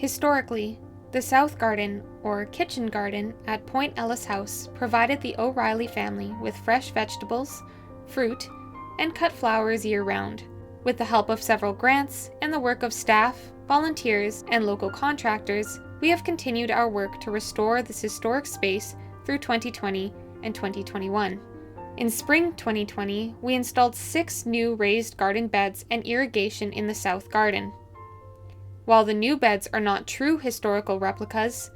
Historically, the South Garden, or Kitchen Garden, at Point Ellice House provided the O'Reilly family with fresh vegetables, fruit, and cut flowers year-round. With the help of several grants and the work of staff, volunteers, and local contractors, we have continued our work to restore this historic space through 2020 and 2021. In spring 2020, we installed 6 new raised garden beds and irrigation in the South Garden. While the new beds are not true historical replicas,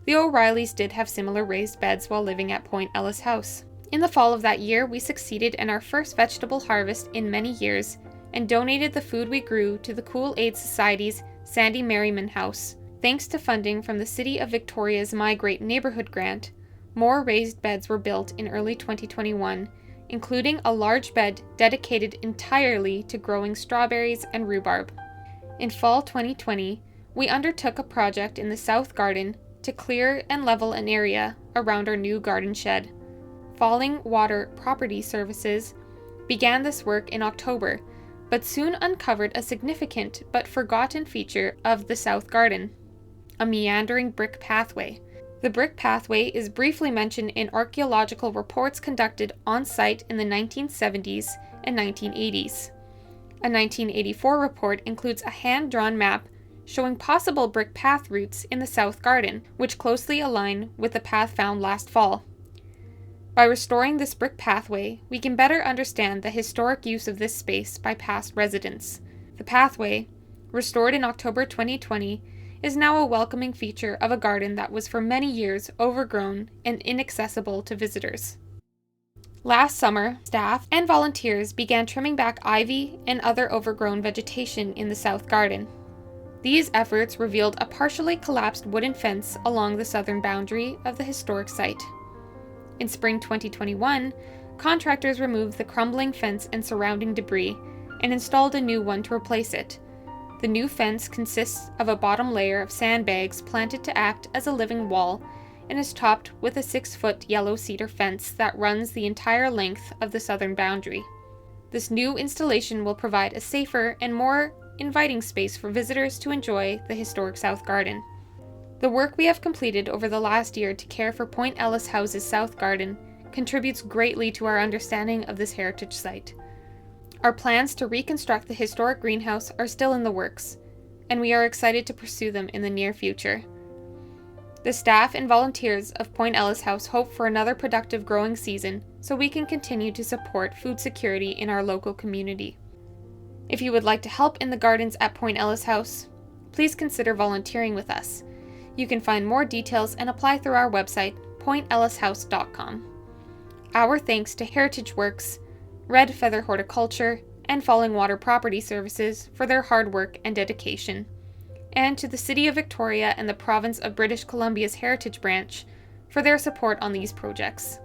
the O'Reillys did have similar raised beds while living at Point Ellice House. In the fall of that year, we succeeded in our first vegetable harvest in many years and donated the food we grew to the Cool Aid Society's Sandy Merriman House. Thanks to funding from the City of Victoria's Migrate Neighborhood Grant, more raised beds were built in early 2021, including a large bed dedicated entirely to growing strawberries and rhubarb. In fall 2020, we undertook a project in the South Garden to clear and level an area around our new garden shed. Falling Water Property Services began this work in October, but soon uncovered a significant but forgotten feature of the South Garden: a meandering brick pathway. The brick pathway is briefly mentioned in archaeological reports conducted on site in the 1970s and 1980s. A 1984 report includes a hand-drawn map showing possible brick path routes in the South Garden, which closely align with the path found last fall. By restoring this brick pathway, we can better understand the historic use of this space by past residents. The pathway, restored in October 2020, is now a welcoming feature of a garden that was for many years overgrown and inaccessible to visitors. Last summer, staff and volunteers began trimming back ivy and other overgrown vegetation in the South Garden. These efforts revealed a partially collapsed wooden fence along the southern boundary of the historic site. In spring 2021, contractors removed the crumbling fence and surrounding debris and installed a new one to replace it. The new fence consists of a bottom layer of sandbags planted to act as a living wall and is topped with a 6-foot yellow cedar fence that runs the entire length of the southern boundary. This new installation will provide a safer and more inviting space for visitors to enjoy the historic South Garden. The work we have completed over the last year to care for Point Ellice House's South Garden contributes greatly to our understanding of this heritage site. Our plans to reconstruct the historic greenhouse are still in the works, and we are excited to pursue them in the near future. The staff and volunteers of Point Ellice House hope for another productive growing season so we can continue to support food security in our local community. If you would like to help in the gardens at Point Ellice House, please consider volunteering with us. You can find more details and apply through our website, pointellicehouse.com. Our thanks to HERITAGEWORKS, Feather Horticulture, and Falling Water Property Services for their hard work and dedication, and to the City of Victoria and the Province of British Columbia's Heritage Branch for their support on these projects.